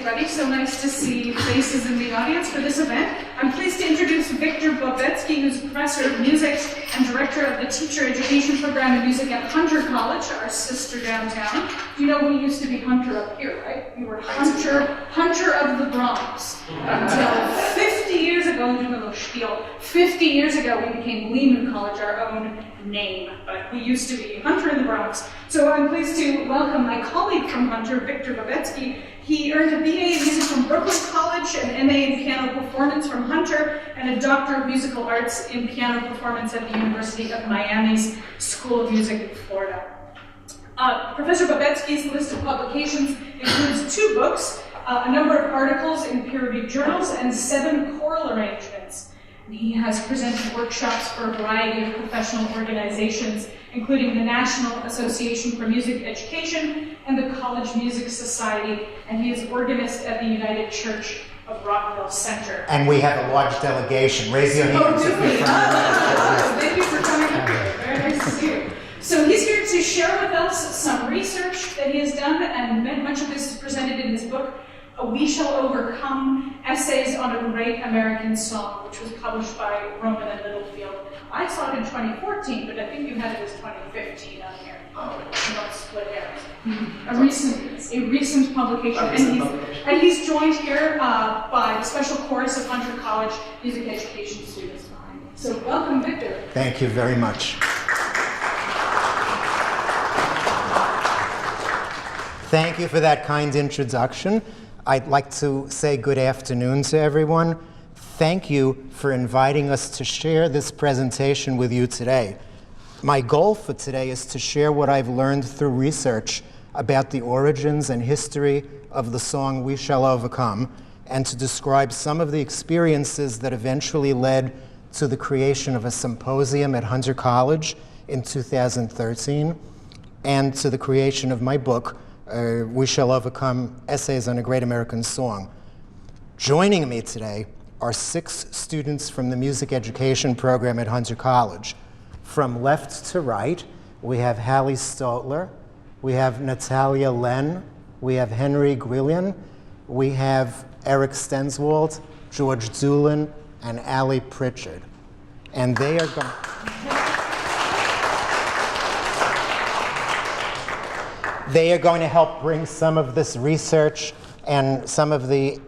everybody. So nice to see faces in the audience for this event. I'm pleased to introduce Victor Bobetsky, who's professor of music and director of the teacher education program in music at Hunter College, our sister downtown. You know, we used to be Hunter up here, right? We were Hunter of the Bronx. Until 50 years ago, I'm doing a little spiel. 50 years ago, we became Lehman College, our own name, but we used to be Hunter in the Bronx. So I'm pleased to welcome my colleague from Hunter, Victor Bobetsky. He earned a BA in music from Brooklyn College, an MA in piano performance from Hunter, and a Doctor of Musical Arts in piano performance at the University of Miami's School of Music in Florida. Professor Bobetsky's list of publications includes 2 books, a number of articles in peer-reviewed journals, and 7 choral arrangements. And he has presented workshops for a variety of professional organizations, including the National Association for Music Education and the College Music Society, and he is organist at the United Church of Rockville Center. And we have a large delegation. Raise your hands if you're from Thank you for coming up here. Very nice to see you. So he's here to share with us some research that he has done, and much of this is presented in his book, We Shall Overcome, Essays on a Great American Song, which was published by Rowman and Littlefield. I saw it in 2014, but I think you had it as 2015 on here. You don't split hairs. A recent publication. And he's joined here by the special chorus of Hunter College music education students behind me. So welcome, Victor. Thank you very much. Thank you for that kind introduction. I'd like to say good afternoon to everyone. Thank you for inviting us to share this presentation with you today. My goal for today is to share what I've learned through research about the origins and history of the song We Shall Overcome, and to describe some of the experiences that eventually led to the creation of a symposium at Hunter College in 2013, and to the creation of my book, We Shall Overcome, Essays on a Great American Song. Joining me today are 6 students from the music education program at Hunter College. From left to right, we have Hallie Stotler, we have Natalia Len, we have Henry Gwillian, we have Eric Stenswald, George Doolin, and Allie Pritchard. And they are going... They are going to help bring some of this research and some of the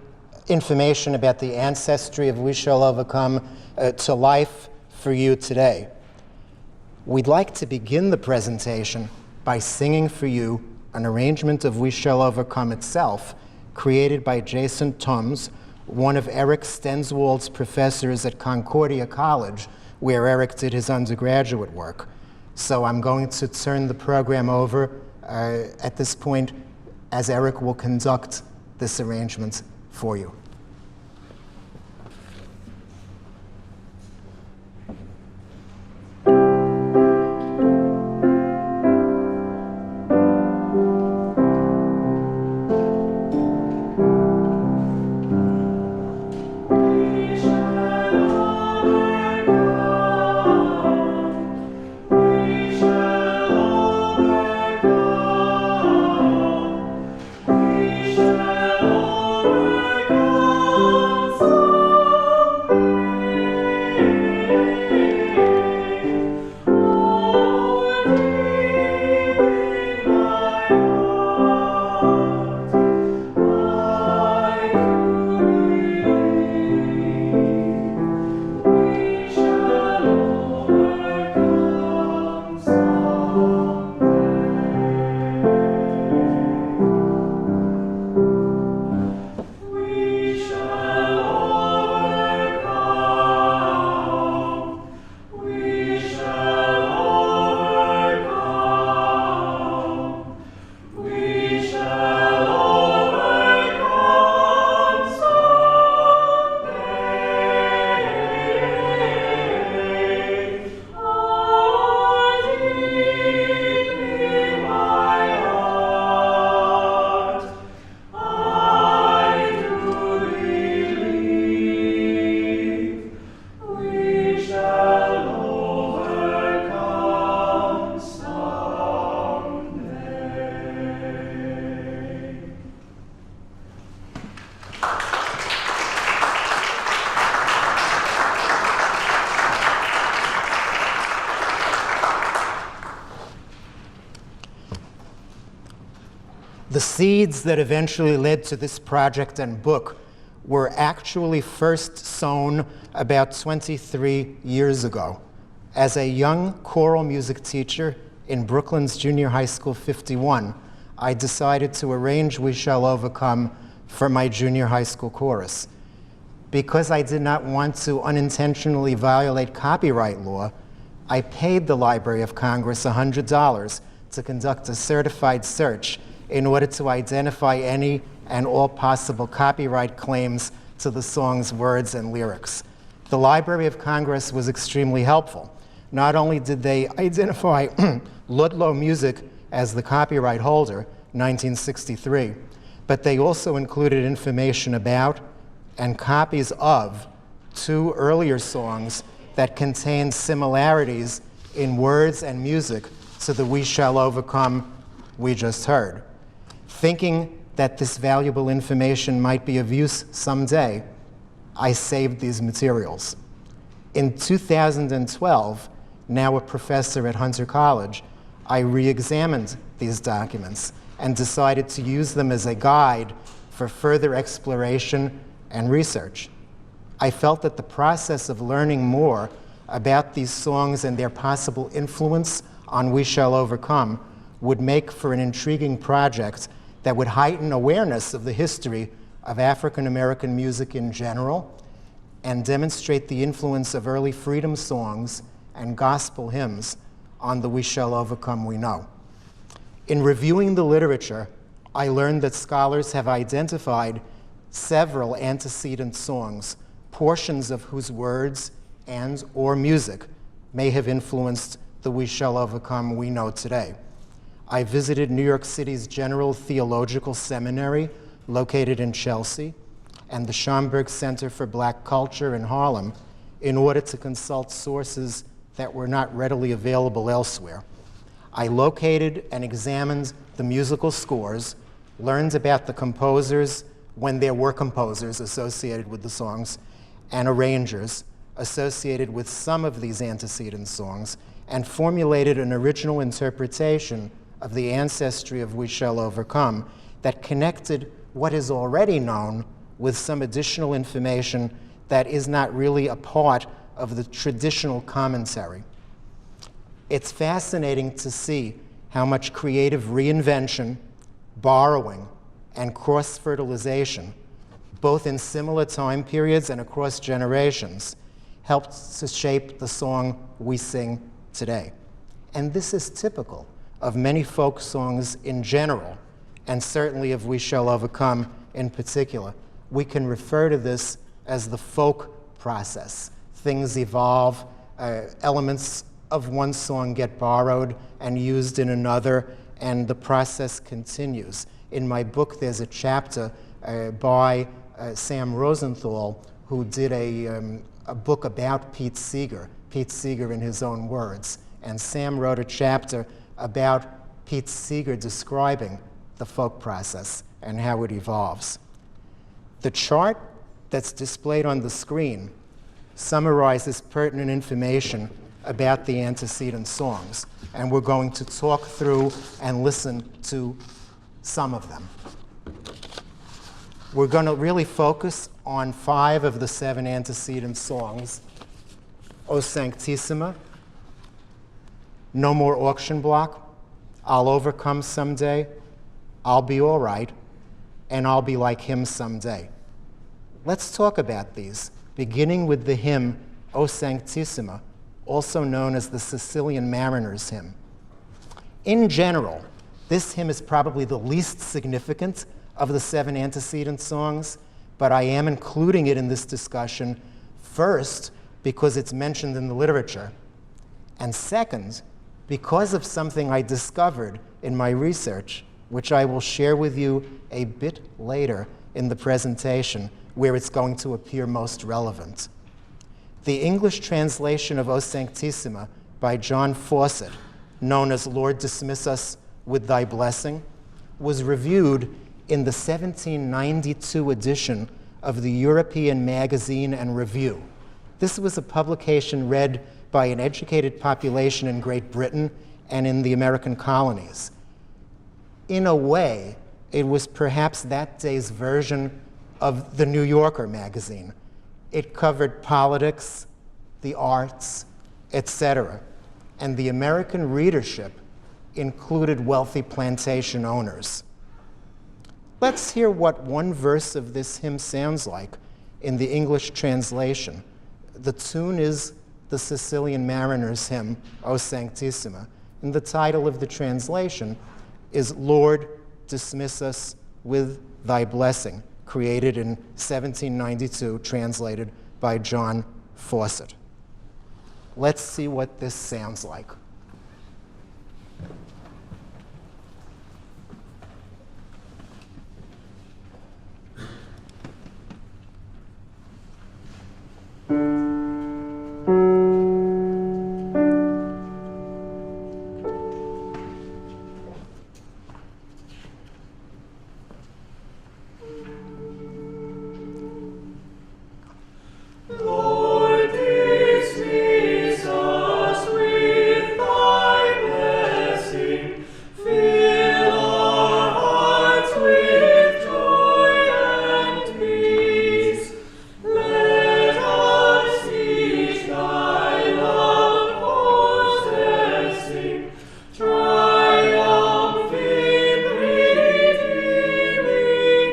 information about the ancestry of We Shall Overcome to life for you today. We'd like to begin the presentation by singing for you an arrangement of We Shall Overcome itself, created by Jason Tums, one of Eric Stenswald's professors at Concordia College, where Eric did his undergraduate work. So I'm going to turn the program over at this point, as Eric will conduct this arrangement for you. Overcome. The seeds that eventually led to this project and book were actually first sown about 23 years ago. As a young choral music teacher in Brooklyn's Junior High School 51, I decided to arrange We Shall Overcome for my junior high school chorus. Because I did not want to unintentionally violate copyright law, I paid the Library of Congress $100 to conduct a certified search in order to identify any and all possible copyright claims to the song's words and lyrics. The Library of Congress was extremely helpful. Not only did they identify Ludlow Music as the copyright holder, 1963, but they also included information about and copies of 2 earlier songs that contained similarities in words and music to the We Shall Overcome we just heard. Thinking that this valuable information might be of use someday, I saved these materials. In 2012, now a professor at Hunter College, I re-examined these documents and decided to use them as a guide for further exploration and research. I felt that the process of learning more about these songs and their possible influence on We Shall Overcome would make for an intriguing project that would heighten awareness of the history of African American music in general and demonstrate the influence of early freedom songs and gospel hymns on the We Shall Overcome we know. In reviewing the literature, I learned that scholars have identified several antecedent songs, portions of whose words and or music may have influenced the We Shall Overcome we know today. I visited New York City's General Theological Seminary, located in Chelsea, and the Schomburg Center for Black Culture in Harlem in order to consult sources that were not readily available elsewhere. I located and examined the musical scores, learned about the composers when there were composers associated with the songs, and arrangers associated with some of these antecedent songs, and formulated an original interpretation of the ancestry of We Shall Overcome that connected what is already known with some additional information that is not really a part of the traditional commentary. It's fascinating to see how much creative reinvention, borrowing, and cross-fertilization, both in similar time periods and across generations, helped to shape the song we sing today. And this is typical of many folk songs in general, and certainly of We Shall Overcome in particular. We can refer to this as the folk process. Things evolve, elements of one song get borrowed and used in another, and the process continues. In my book, there's a chapter by Sam Rosenthal, who did a book about Pete Seeger in his own words. And Sam wrote a chapter about Pete Seeger describing the folk process and how it evolves. The chart that's displayed on the screen summarizes pertinent information about the antecedent songs, and we're going to talk through and listen to some of them. We're going to really focus on 5 of the 7 antecedent songs: O Sanctissima, No More Auction Block, I'll Overcome Someday, I'll Be All Right, and I'll Be Like Him Someday. Let's talk about these, beginning with the hymn O Sanctissima, also known as the Sicilian Mariner's Hymn. In general, this hymn is probably the least significant of the 7 antecedent songs, but I am including it in this discussion, first, because it's mentioned in the literature, and second, because of something I discovered in my research, which I will share with you a bit later in the presentation, where it's going to appear most relevant. The English translation of O Sanctissima by John Fawcett, known as Lord Dismiss Us with Thy Blessing, was reviewed in the 1792 edition of the European Magazine and Review. This was a publication read by an educated population in Great Britain and in the American colonies. In a way, It was perhaps that day's version of the New Yorker magazine. It covered politics, the arts, etc. And the American readership included wealthy plantation owners. Let's hear what one verse of this hymn sounds like in the English translation. The tune is the Sicilian Mariners' hymn, O Sanctissima, and the title of the translation is Lord, Dismiss Us with Thy Blessing, created in 1792, translated by John Fawcett. Let's see what this sounds like. Lord, dismiss us with Thy blessing. Fill our hearts with joy and peace. Let us seek Thy love possessing, triumph in redeeming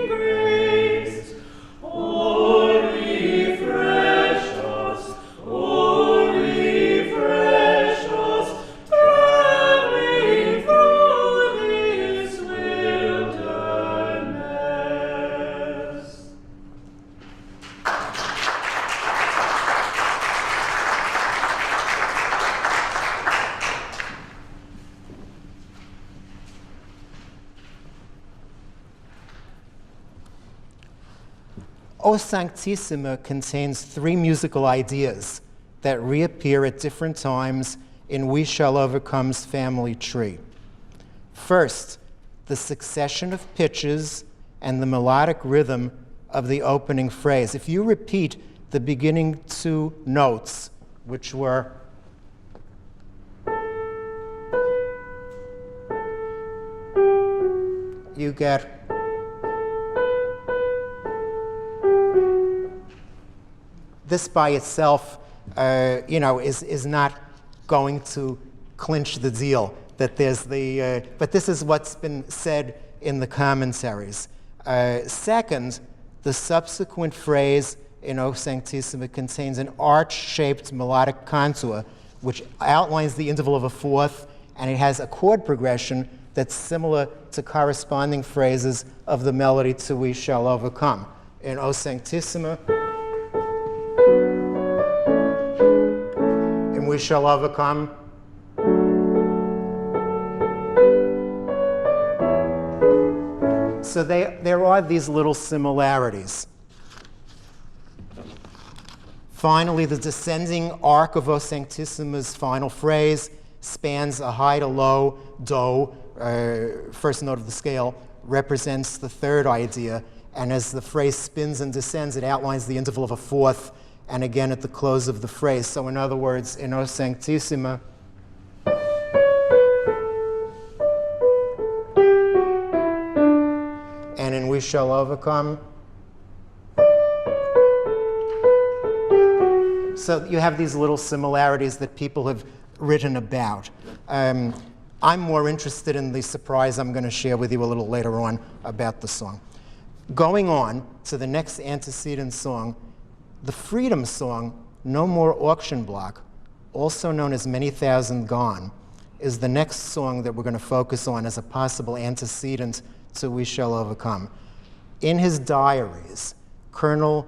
grace. Oh, refresh us, traveling through this wilderness. O Sanctissima contains three musical ideas that reappear at different times in We Shall Overcome's family tree. First, the succession of pitches and the melodic rhythm of the opening phrase. If you repeat the beginning two notes, which were you get this by itself, is not going to clinch the deal. That there's but this is what's been said in the commentaries. Second, the subsequent phrase in O Sanctissima contains an arch-shaped melodic contour, which outlines the interval of a fourth, and it has a chord progression that's similar to corresponding phrases of the melody to We Shall Overcome. In O Sanctissima, in We Shall Overcome, so there are these little similarities. Finally, the descending arc of O Sanctissima's final phrase spans a high to low, do, first note of the scale, represents the third idea, and as the phrase spins and descends, it outlines the interval of a fourth, and again at the close of the phrase. So in other words, in O Sanctissima, and in We Shall Overcome. So you have these little similarities that people have written about. I'm more interested in the surprise I'm going to share with you a little later on about the song. Going on to the next antecedent song, the Freedom Song, No More Auction Block, also known as Many Thousand Gone, is the next song that we're going to focus on as a possible antecedent to We Shall Overcome. In his diaries, Colonel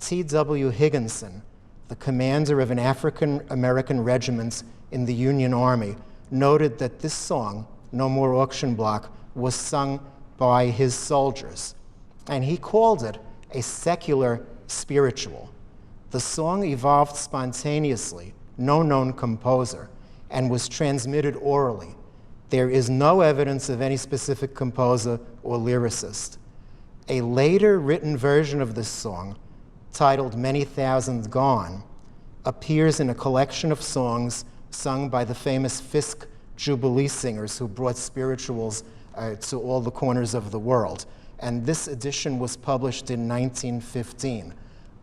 T.W. Higginson, the commander of an African-American regiment in the Union Army, noted that this song, No More Auction Block, was sung by his soldiers, and he called it a secular spiritual. The song evolved spontaneously, no known composer, and was transmitted orally. There is no evidence of any specific composer or lyricist. A later written version of this song, titled Many Thousand Gone, appears in a collection of songs sung by the famous Fisk Jubilee singers who brought spirituals to all the corners of the world. And this edition was published in 1915.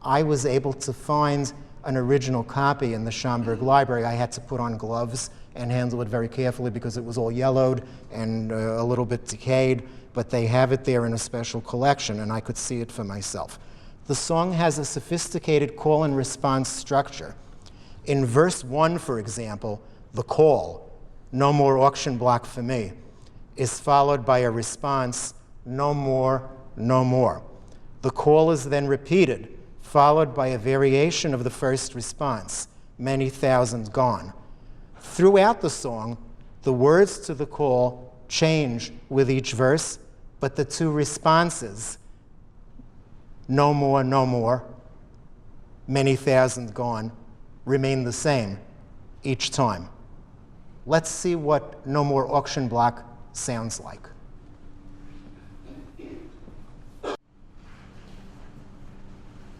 I was able to find an original copy in the Schomburg Library. I had to put on gloves and handle it very carefully because it was all yellowed and a little bit decayed, but they have it there in a special collection, and I could see it for myself. The song has a sophisticated call and response structure. In verse 1, for example, the call, "No more auction block for me," is followed by a response, "No more, no more." The call is then repeated, followed by a variation of the first response, "Many thousands gone." Throughout the song, the words to the call change with each verse, but the two responses, "No more, no more," "Many thousands gone," remain the same each time. Let's see what "No More Auction Block" sounds like.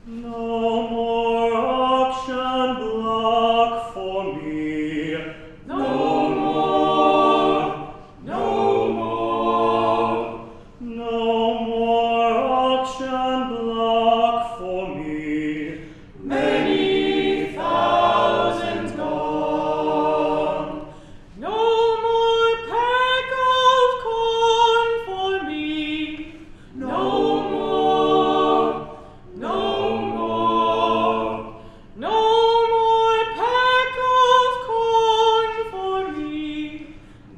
No more auction block for me. No more, no more. No more auction block for me. Many thousands gone. No more peck of corn for me. No more, no more. No more peck of corn for me.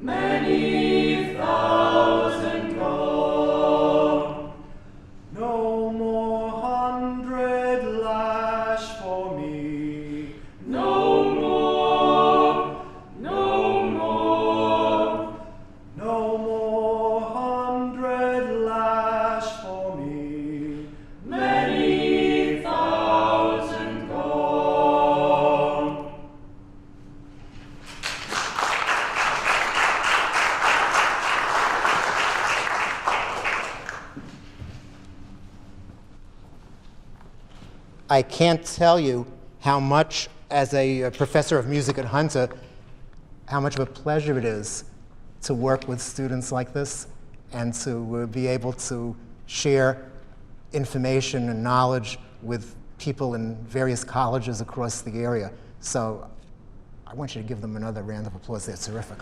Many thousand gone. No more 100 lash for me. No more, no more. No more 100 lash for me. Many thousand gone. I can't tell you how much, as a professor of music at Hunter, how much of a pleasure it is to work with students like this and to be able to share information and knowledge with people in various colleges across the area. So I want you to give them another round of applause. They're terrific.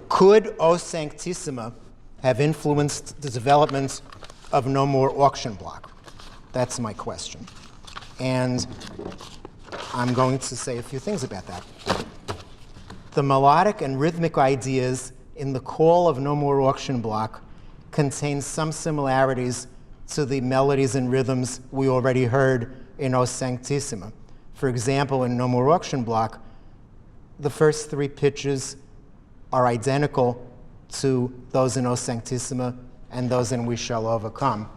Could O Sanctissima have influenced the development of No More Auction Block? That's my question. And I'm going to say a few things about that. The melodic and rhythmic ideas in the call of No More Auction Block contain some similarities to the melodies and rhythms we already heard in O Sanctissima. For example, in No More Auction Block, the first three pitches are identical to those in O Sanctissima and those in We Shall Overcome.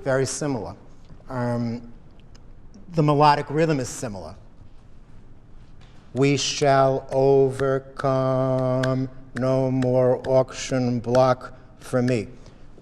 Very similar. The melodic rhythm is similar. We shall overcome, no more auction block for me.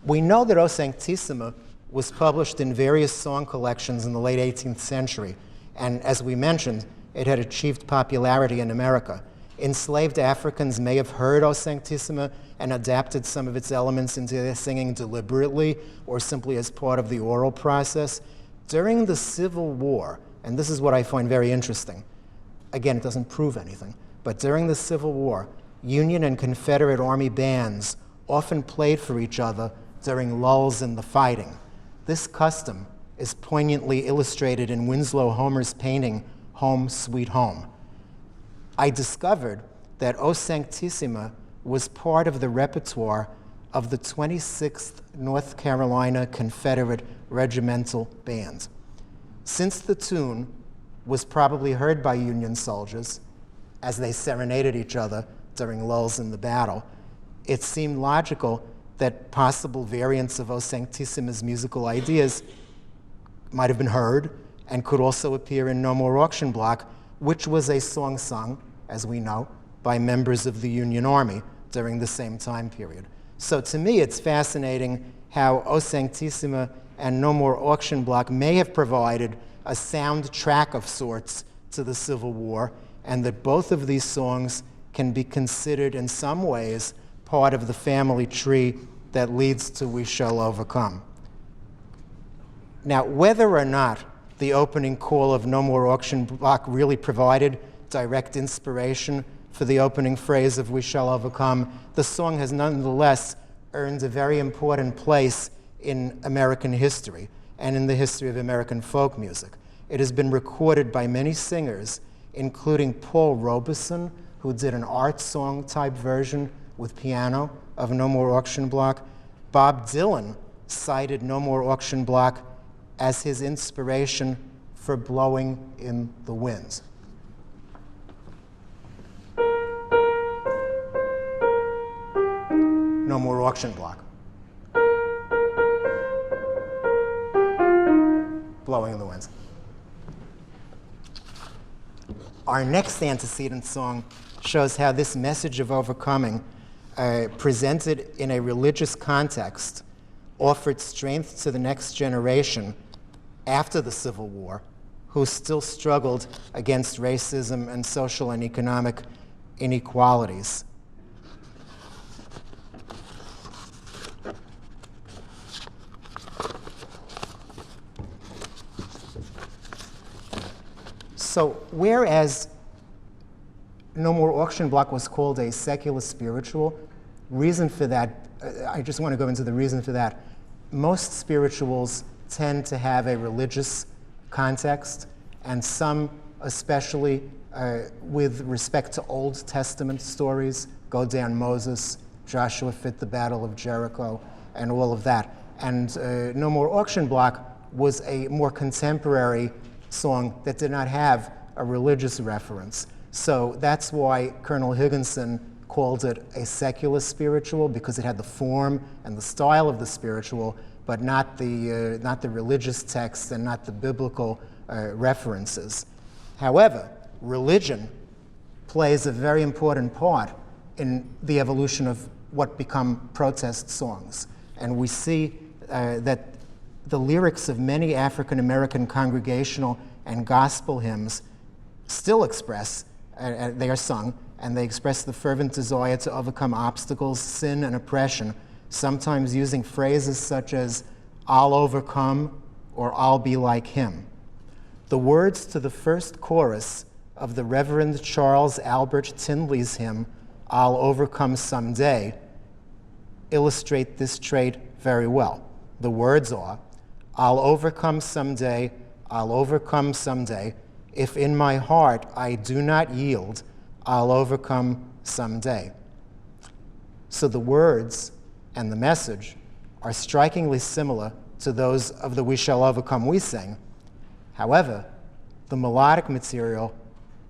We know that O Sanctissima was published in various song collections in the late 18th century, and as we mentioned, it had achieved popularity in America. Enslaved Africans may have heard O Sanctissima and adapted some of its elements into their singing deliberately or simply as part of the oral process. During the Civil War, and this is what I find very interesting, again, it doesn't prove anything, but during the Civil War, Union and Confederate Army bands often played for each other during lulls in the fighting. This custom is poignantly illustrated in Winslow Homer's painting, Home, Sweet Home. I discovered that O Sanctissima was part of the repertoire of the 26th North Carolina Confederate Regimental Band. Since the tune was probably heard by Union soldiers as they serenaded each other during lulls in the battle, it seemed logical that possible variants of O Sanctissima's musical ideas might have been heard and could also appear in No More Auction Block, which was a song sung, as we know, by members of the Union Army, during the same time period. So to me, it's fascinating how O Sanctissima and No More Auction Block may have provided a soundtrack of sorts to the Civil War, and that both of these songs can be considered in some ways part of the family tree that leads to We Shall Overcome. Now, whether or not the opening call of No More Auction Block really provided direct inspiration for the opening phrase of We Shall Overcome, the song has nonetheless earned a very important place in American history and in the history of American folk music. It has been recorded by many singers, including Paul Robeson, who did an art song type version with piano of No More Auction Block. Bob Dylan cited No More Auction Block as his inspiration for Blowing in the Wind. No More Auction Block. Blowing in the Wind. Our next antecedent song shows how this message of overcoming, presented in a religious context, offered strength to the next generation after the Civil War, who still struggled against racism and social and economic inequalities. So whereas No More Auction Block was called a secular spiritual, reason for that, I just want to go into the reason for that. Most spirituals tend to have a religious context, and some, especially with respect to Old Testament stories, go down Moses, Joshua fit the Battle of Jericho, and all of that. And No More Auction Block was a more contemporary song that did not have a religious reference. So that's why Colonel Higginson called it a secular spiritual, because it had the form and the style of the spiritual, but not the religious text and not the biblical references. However, religion plays a very important part in the evolution of what become protest songs. And we see that the lyrics of many African American congregational and gospel hymns still express, they are sung, and they express the fervent desire to overcome obstacles, sin, and oppression, sometimes using phrases such as, "I'll overcome," or "I'll be like him." The words to the first chorus of the Reverend Charles Albert Tindley's hymn, "I'll Overcome Someday," illustrate this trait very well. The words are, "I'll overcome someday, I'll overcome someday. If in my heart I do not yield, I'll overcome someday." So the words and the message are strikingly similar to those of the We Shall Overcome we sing. However, the melodic material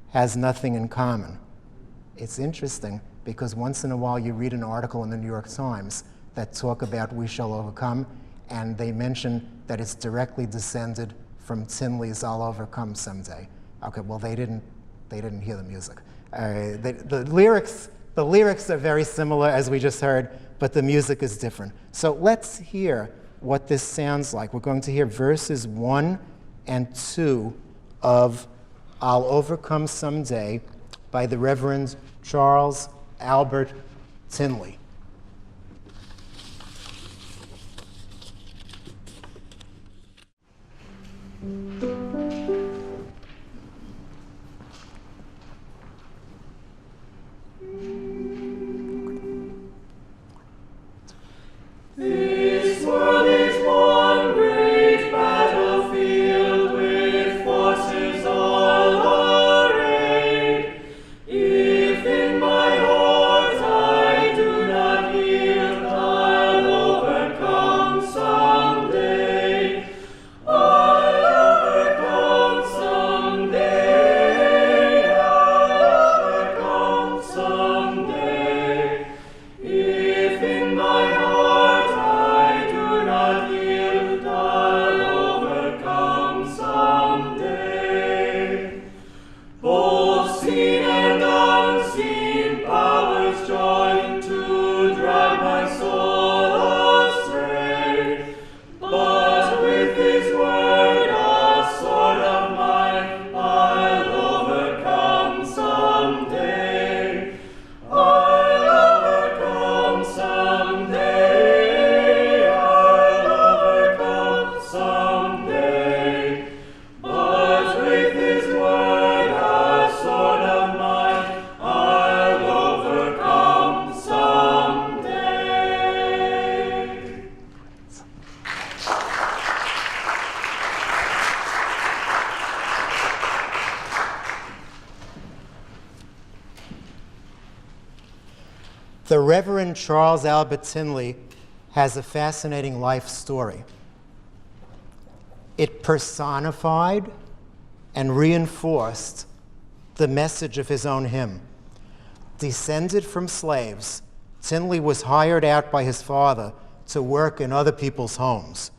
has nothing in common. It's interesting because once in a while you read an article in the New York Times that talk about We Shall Overcome, and they mention that it's directly descended from Tindley's I'll Overcome Someday. Okay, well, they didn't hear the music. The lyrics are very similar, as we just heard, but the music is different. So let's hear what this sounds like. We're going to hear verses 1 and 2 of I'll Overcome Someday by the Reverend Charles Albert Tindley. This world is one great battlefield with forces all arrayed. If in my heart I do not yield, I'll overcome someday. I'll The Reverend Charles Albert Tindley has a fascinating life story. It personified and reinforced the message of his own hymn. Descended from slaves, Tindley was hired out by his father to work in other people's homes.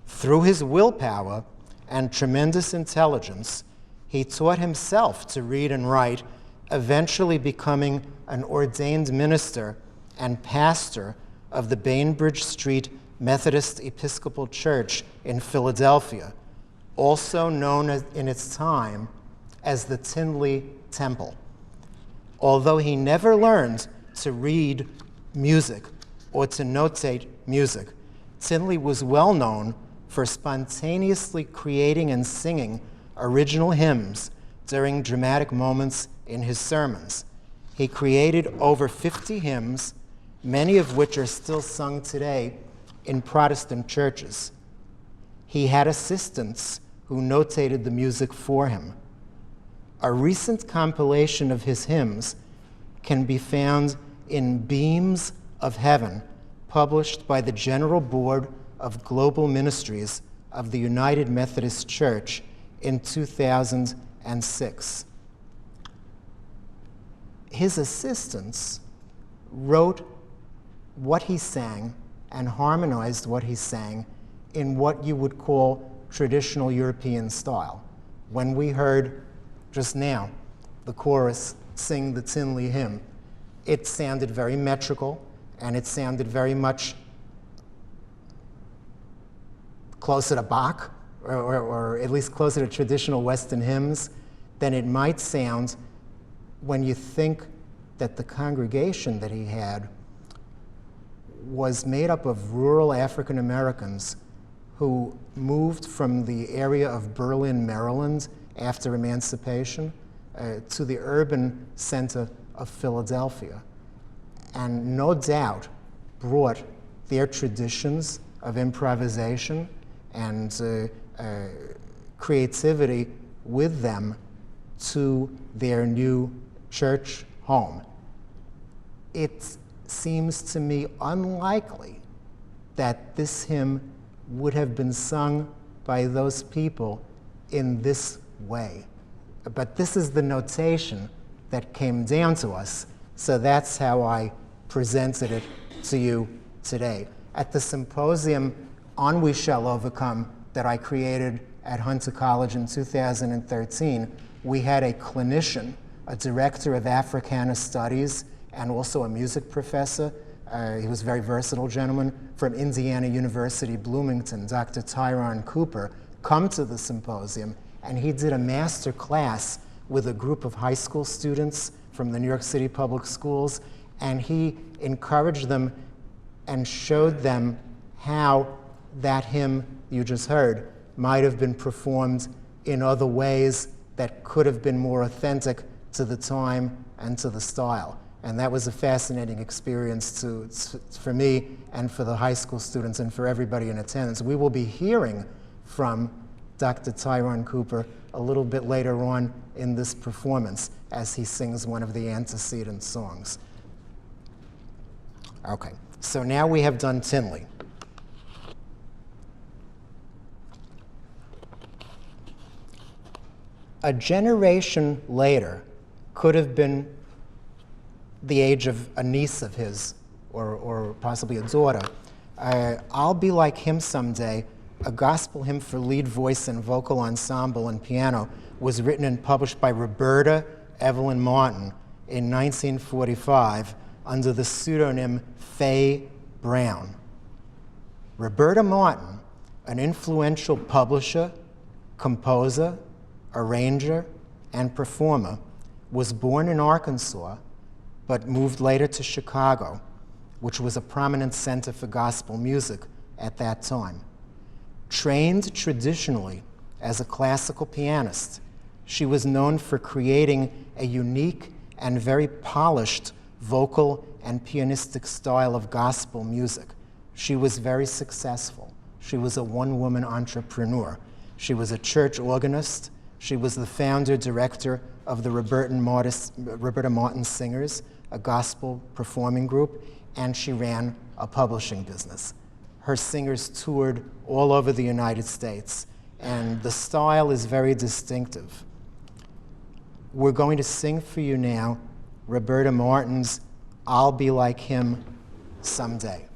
Through his willpower and tremendous intelligence, he taught himself to read and write, eventually becoming an ordained minister and pastor of the Bainbridge Street Methodist Episcopal Church in Philadelphia, also known in its time as the Tindley Temple. Although he never learned to read music or to notate music, Tindley was well known for spontaneously creating and singing original hymns during dramatic moments in his sermons. He created over 50 hymns, many of which are still sung today in Protestant churches. He had assistants who notated the music for him. A recent compilation of his hymns can be found in Beams of Heaven, published by the General Board of Global Ministries of the United Methodist Church in 2006. His assistants wrote what he sang and harmonized what he sang in what you would call traditional European style. When we heard just now the chorus sing the Tindley hymn, it sounded very metrical, and it sounded very much closer to Bach, or at least closer to traditional Western hymns, than it might sound when you think that the congregation that he had was made up of rural African Americans who moved from the area of Berlin, Maryland, after emancipation to the urban center of Philadelphia, and no doubt brought their traditions of improvisation and creativity with them to their new church home. It seems to me unlikely that this hymn would have been sung by those people in this way. But this is the notation that came down to us, so that's how I presented it to you today. At the symposium on We Shall Overcome that I created at Hunter College in 2013, we had a clinician, a director of Africana Studies, and also a music professor. He was a very versatile gentleman from Indiana University, Bloomington, Dr. Tyrone Cooper, come to the symposium, and he did a master class with a group of high school students from the New York City Public Schools, and he encouraged them and showed them how that hymn you just heard might have been performed in other ways that could have been more authentic to the time and to the style. And that was a fascinating experience for me and for the high school students and for everybody in attendance. We will be hearing from Dr. Tyrone Cooper a little bit later on in this performance as he sings one of the antecedent songs. Okay, so now we have done Tindley. A generation later could have been the age of a niece of his, or possibly a daughter. I'll Be Like Him Someday, a gospel hymn for lead voice and vocal ensemble and piano, was written and published by Roberta Evelyn Martin in 1945 under the pseudonym Faye Brown. Roberta Martin, an influential publisher, composer, arranger, and performer, was born in Arkansas but moved later to Chicago, which was a prominent center for gospel music at that time. Trained traditionally as a classical pianist, she was known for creating a unique and very polished vocal and pianistic style of gospel music. She was very successful. She was a one-woman entrepreneur. She was a church organist. She was the founder director of the Roberta Martin Singers, a gospel performing group, and she ran a publishing business. Her singers toured all over the United States, and the style is very distinctive. We're going to sing for you now Roberta Martin's I'll Be Like Him Someday.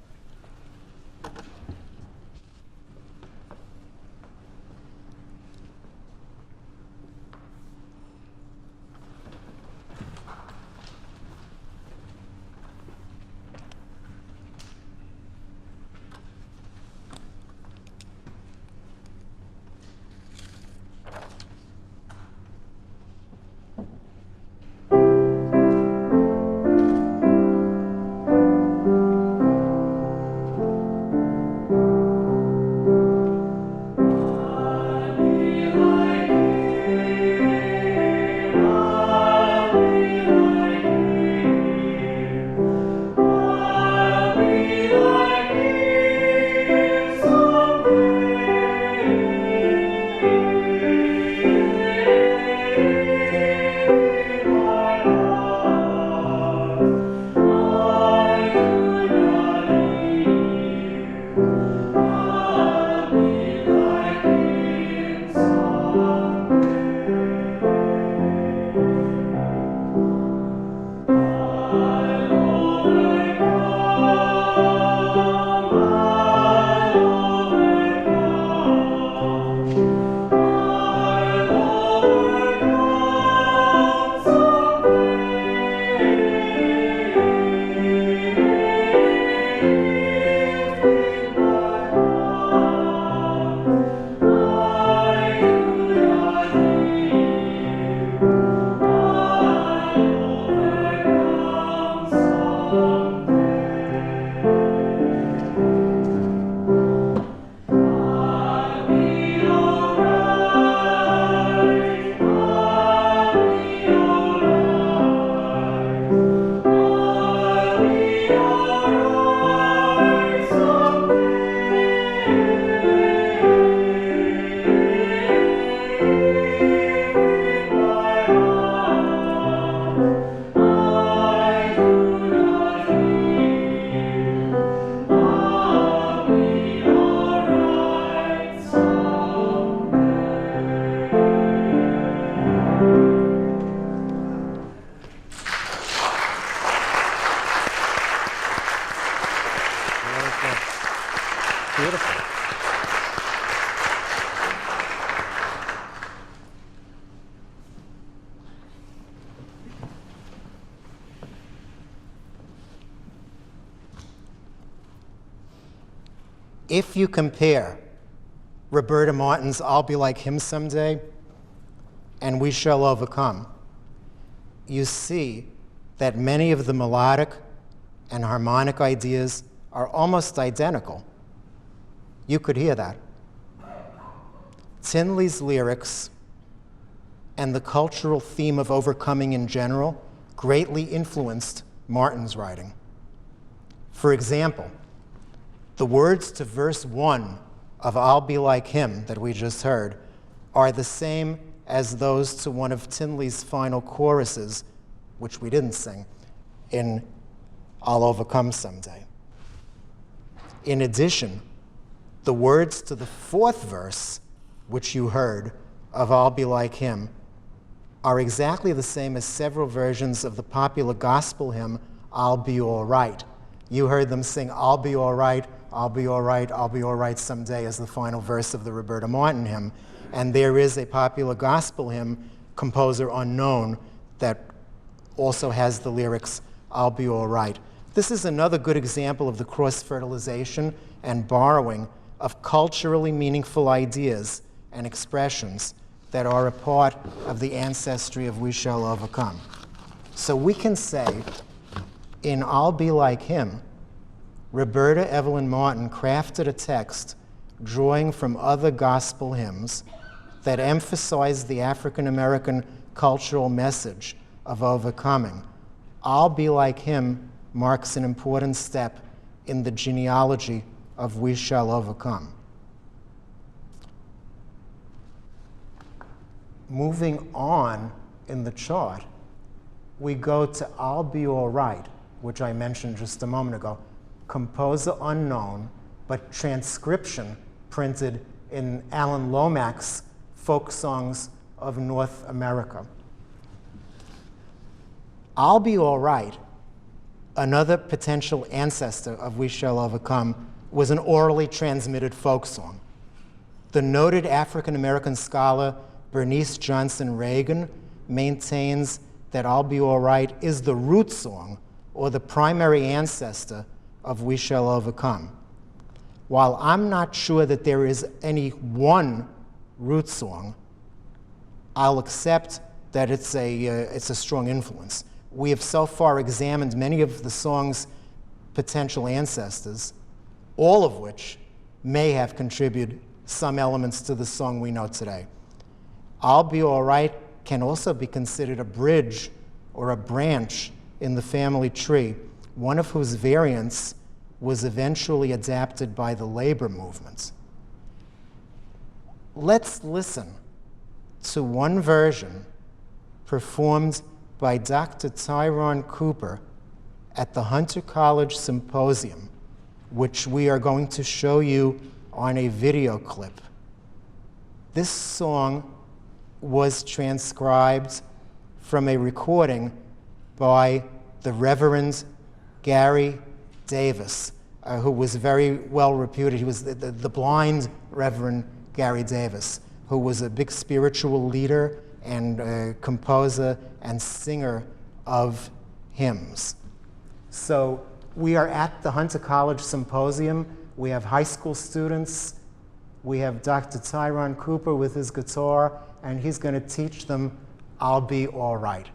Beautiful. If you compare Roberta Martin's I'll Be Like Him Someday and We Shall Overcome, you see that many of the melodic and harmonic ideas are almost identical. You could hear that. Tinley's lyrics and the cultural theme of overcoming in general greatly influenced Martin's writing. For example, the words to verse 1 of I'll Be Like Him that we just heard are the same as those to one of Tinley's final choruses, which we didn't sing, in I'll Overcome Someday. In addition, the words to the fourth verse, which you heard, of I'll Be Like Him, are exactly the same as several versions of the popular gospel hymn, I'll Be All Right. You heard them sing, I'll be all right, I'll be all right, I'll be all right someday as the final verse of the Roberta Martin hymn. And there is a popular gospel hymn, composer unknown, that also has the lyrics, I'll be all right. This is another good example of the cross-fertilization and borrowing of culturally meaningful ideas and expressions that are a part of the ancestry of We Shall Overcome. So we can say, in I'll Be Like Him, Roberta Evelyn Martin crafted a text drawing from other gospel hymns that emphasize the African-American cultural message of overcoming. I'll Be Like Him marks an important step in the genealogy of We Shall Overcome. Moving on in the chart, we go to I'll Be All Right, which I mentioned just a moment ago, composer unknown, but transcription printed in Alan Lomax's Folk Songs of North America. I'll Be All Right, another potential ancestor of We Shall Overcome, was an orally transmitted folk song. The noted African-American scholar Bernice Johnson Reagan maintains that I'll Be All Right is the root song or the primary ancestor of We Shall Overcome. While I'm not sure that there is any one root song, I'll accept that it's a strong influence. We have so far examined many of the song's potential ancestors, all of which may have contributed some elements to the song we know today. I'll Be All Right can also be considered a bridge or a branch in the family tree, one of whose variants was eventually adapted by the labor movement. Let's listen to one version performed by Dr. Tyrone Cooper at the Hunter College Symposium, which we are going to show you on a video clip. This song was transcribed from a recording by the Reverend Gary Davis, who was very well reputed. He was the blind Reverend Gary Davis, who was a big spiritual leader and composer and singer of hymns. So we are at the Hunter College Symposium. We have high school students. We have Dr. Tyrone Cooper with his guitar, and he's going to teach them I'll Be All Right.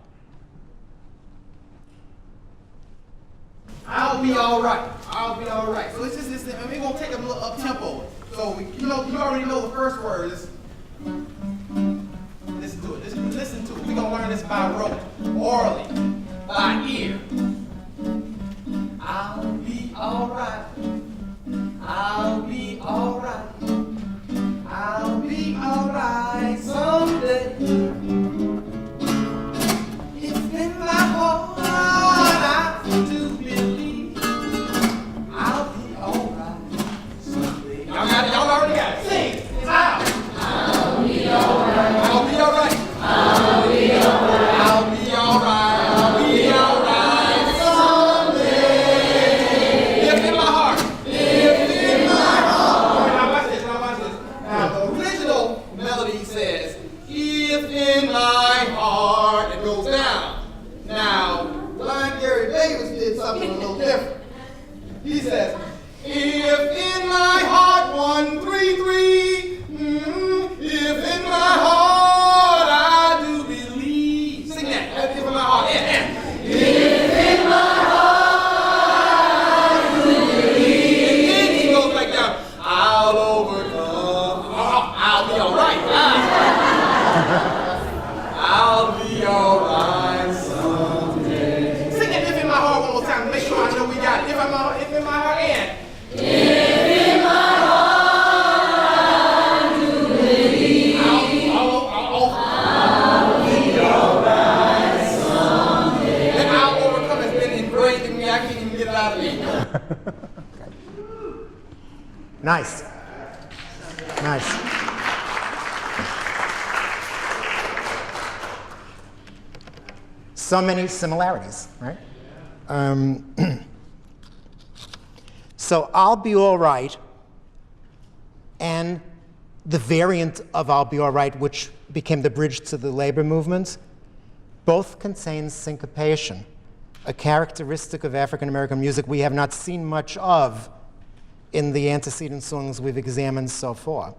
I'll be all right. I'll be all right. So let's just listen. And we're going to take a little up tempo. So, you already know the first word is. Listen to it. Listen to it. We're going to learn this by rote, orally, by ear. I'll be all right. I'll be all right. I'll be all right someday. It's in my heart I do believe I'll be all right someday. Y'all got it? Y'all already got it. Sing. It's out. I'll be all right. I'll be all right. I'll be all right. I'll be all right. I'll be all right someday. Lift in my heart. Lift in my heart. Now watch this. Now the original melody says, if in my heart, it goes down. Now, blind Gary Davis did something a little different. He says, if in my heart, 1, 3, 3, if in my heart I do believe. Sing that. If in my heart. If in my heart I do believe. And then he goes back down. I'll overcome. I'll be all right. I'll be all right someday. Sing that if in my heart one more time to make sure I know we got it. If in my heart, and. If in my heart I do believe. I'll be all right someday. That I'll overcome has been ingrained in me. I can't even get it out of me. Nice. Nice. So many similarities, right? So I'll Be All Right and the variant of I'll Be All Right, which became the bridge to the labor movement, both contain syncopation, a characteristic of African American music we have not seen much of in the antecedent songs we've examined so far.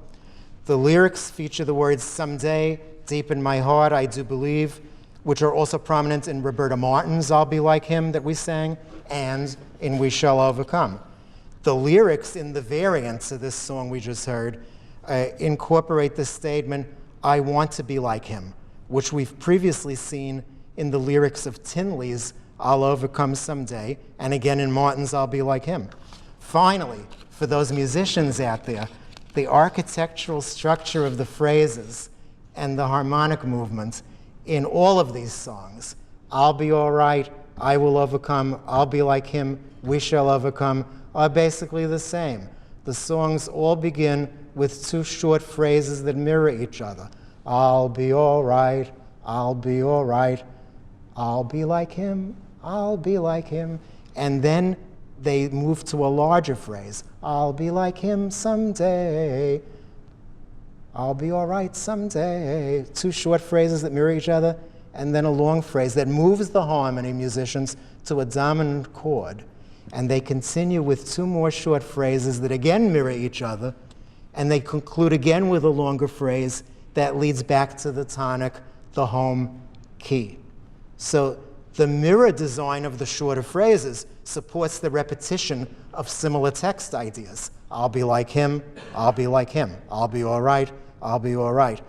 The lyrics feature the words someday, deep in my heart, I do believe, which are also prominent in Roberta Martin's I'll Be Like Him that we sang, and in We Shall Overcome. The lyrics in the variants of this song we just heard incorporate the statement, I want to be like him, which we've previously seen in the lyrics of Tinley's I'll Overcome Someday, and again in Martin's I'll Be Like Him. Finally, for those musicians out there, the architectural structure of the phrases and the harmonic movement in all of these songs, I'll be all right, I will overcome, I'll be like him, we shall overcome, are basically the same. The songs all begin with two short phrases that mirror each other. I'll be all right, I'll be all right, I'll be like him, I'll be like him. And then they move to a larger phrase. I'll be like him someday. I'll be all right someday. Two short phrases that mirror each other, and then a long phrase that moves the harmony musicians to a dominant chord. And they continue with two more short phrases that again mirror each other, and they conclude again with a longer phrase that leads back to the tonic, the home key. So the mirror design of the shorter phrases supports the repetition of similar text ideas. I'll be like him, I'll be like him. I'll be all right, I'll be all right.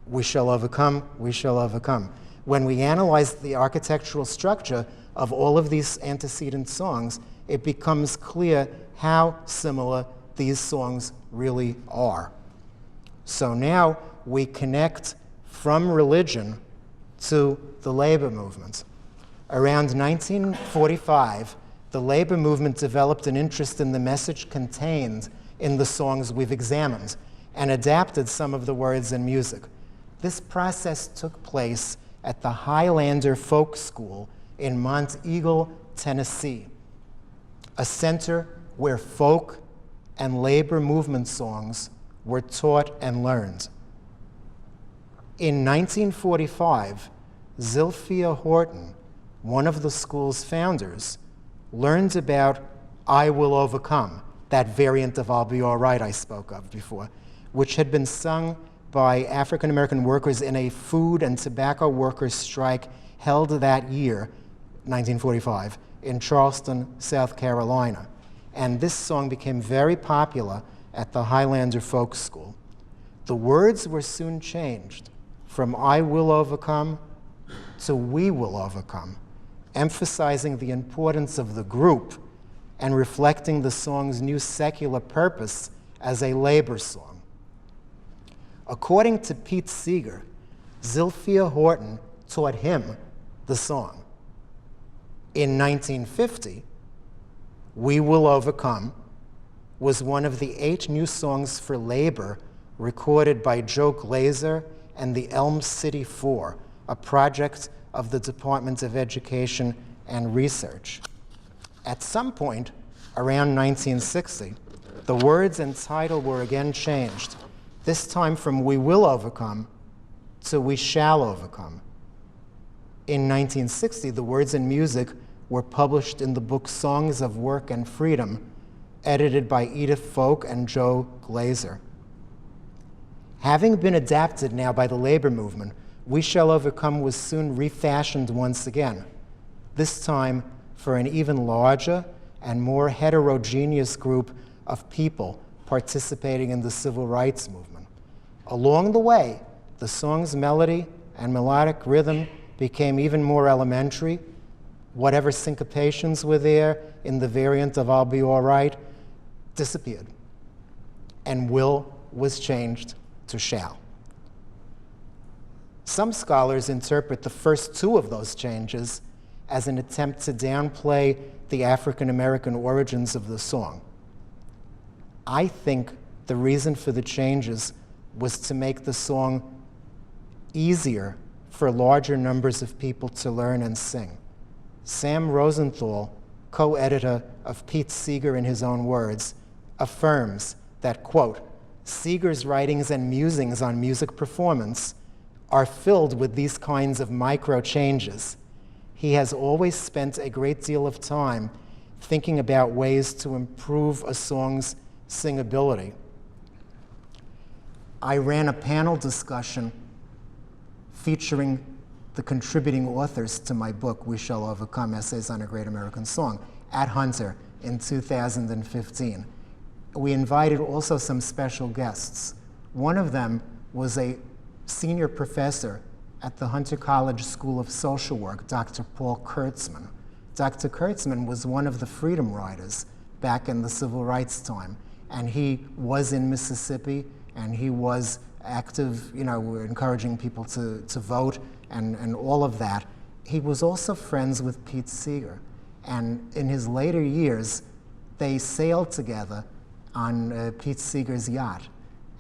We shall overcome, we shall overcome. When we analyze the architectural structure of all of these antecedent songs, it becomes clear how similar these songs really are. So now we connect from religion to the labor movement. Around 1945, the labor movement developed an interest in the message contained in the songs we've examined and adapted some of the words and music. This process took place at the Highlander Folk School in Mont Eagle, Tennessee, a center where folk and labor movement songs were taught and learned. In 1945, Zilphia Horton, one of the school's founders, learned about I Will Overcome, that variant of I'll Be All Right I spoke of before, which had been sung by African American workers in a food and tobacco workers' strike held that year, 1945, in Charleston, South Carolina. And this song became very popular at the Highlander Folk School. The words were soon changed from I will overcome to we will overcome, emphasizing the importance of the group and reflecting the song's new secular purpose as a labor song. According to Pete Seeger, Zilphia Horton taught him the song. In 1950, We Will Overcome was one of the 8 new songs for labor recorded by Joe Glazer and the Elm City Four, a project of the Department of Education and Research. At some point around 1960, the words and title were again changed, this time from We Will Overcome to We Shall Overcome. In 1960, the words and music were published in the book Songs of Work and Freedom, edited by Edith Folk and Joe Glazer. Having been adapted now by the labor movement, We Shall Overcome was soon refashioned once again, this time for an even larger and more heterogeneous group of people participating in the civil rights movement. Along the way, the song's melody and melodic rhythm became even more elementary. Whatever syncopations were there in the variant of I'll Be All Right disappeared, and will was changed to shall. Some scholars interpret the first 2 of those changes as an attempt to downplay the African American origins of the song. I think the reason for the changes was to make the song easier for larger numbers of people to learn and sing. Sam Rosenthal, co-editor of Pete Seeger in his own words, affirms that, quote, Seeger's writings and musings on music performance are filled with these kinds of micro changes. He has always spent a great deal of time thinking about ways to improve a song's singability. I ran a panel discussion featuring the contributing authors to my book, We Shall Overcome, Essays on a Great American Song, at Hunter in 2015. We invited also some special guests. One of them was a senior professor at the Hunter College School of Social Work, Dr. Paul Kurtzman. Dr. Kurtzman was one of the Freedom Riders back in the Civil Rights time, and he was in Mississippi, and he was active, encouraging people to vote and all of that. he was also friends with Pete Seeger. And in his later years, they sailed together on Pete Seeger's yacht.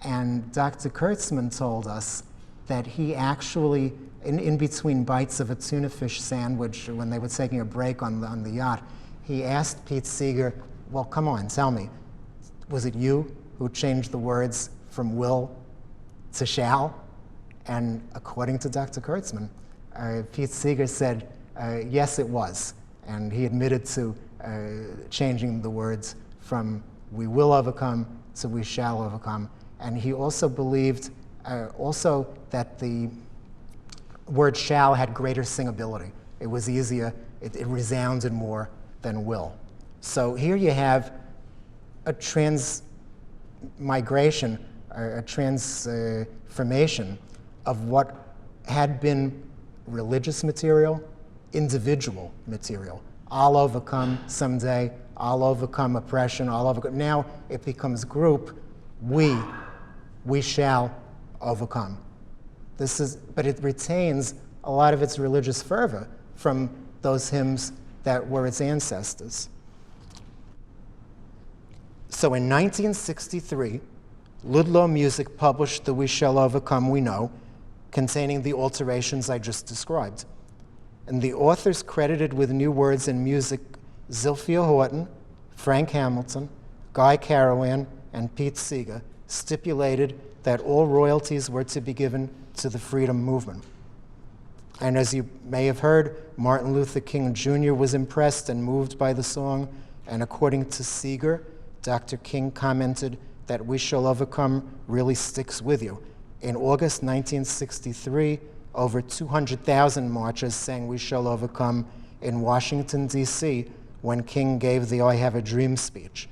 And Dr. Kurtzman told us that he actually, in between bites of a tuna fish sandwich, when they were taking a break on the yacht, he asked Pete Seeger, well, come on, tell me, was it you who changed the words from will to shall? And according to Dr. Kurtzman, Pete Seeger said, yes, it was. And he admitted to changing the words from we will overcome to we shall overcome. And he also believed that the word shall had greater singability. It was easier, it resounded more than will. So here you have a transmigration, a transformation of what had been religious material, individual material. I'll overcome someday, I'll overcome oppression, I'll overcome. Now it becomes group, we shall overcome. But it retains a lot of its religious fervor from those hymns that were its ancestors. So in 1963, Ludlow Music published the We Shall Overcome We Know, containing the alterations I just described. And the authors credited with new words and music Zilphia Horton, Frank Hamilton, Guy Carawan, and Pete Seeger stipulated that all royalties were to be given to the freedom movement. And as you may have heard, Martin Luther King Jr. was impressed and moved by the song, and according to Seeger, Dr. King commented that We Shall Overcome really sticks with you. In August 1963, over 200,000 marchers sang We Shall Overcome in Washington, D.C., when King gave the I Have a Dream speech.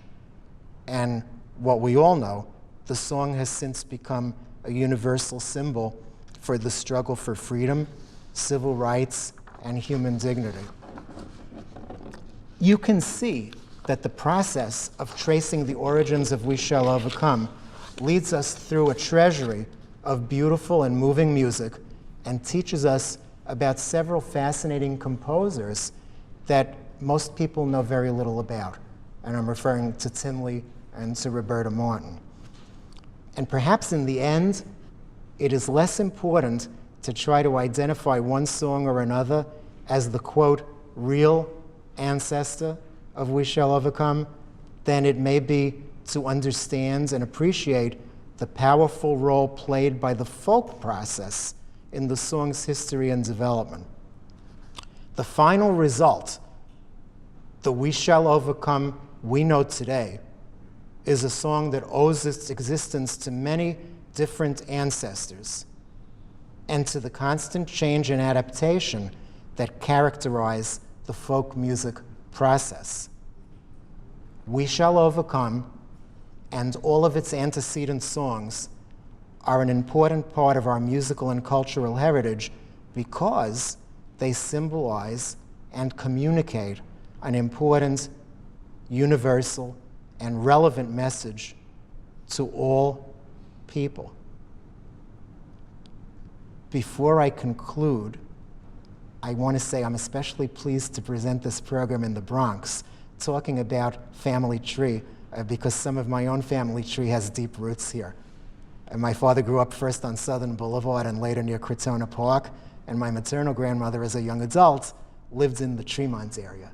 And what we all know, the song has since become a universal symbol for the struggle for freedom, civil rights, and human dignity. You can see that the process of tracing the origins of We Shall Overcome leads us through a treasury of beautiful and moving music and teaches us about several fascinating composers that most people know very little about. And I'm referring to Tim Lee and to Roberta Martin. And perhaps in the end, it is less important to try to identify one song or another as the, quote, real ancestor of We Shall Overcome than it may be to understand and appreciate the powerful role played by the folk process in the song's history and development. The final result, the We Shall Overcome we know today, is a song that owes its existence to many different ancestors and to the constant change and adaptation that characterize the folk music process. We Shall Overcome and all of its antecedent songs are an important part of our musical and cultural heritage because they symbolize and communicate an important, universal, and relevant message to all people. Before I conclude, I want to say I'm especially pleased to present this program in the Bronx, talking about family tree, because some of my own family tree has deep roots here. And my father grew up first on Southern Boulevard and later near Crotona Park, and my maternal grandmother, as a young adult, lived in the Tremont area.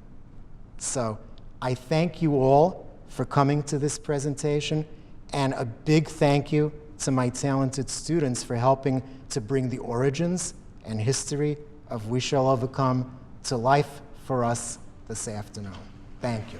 So I thank you all for coming to this presentation, and a big thank you to my talented students for helping to bring the origins and history of We Shall Overcome to life for us this afternoon. Thank you.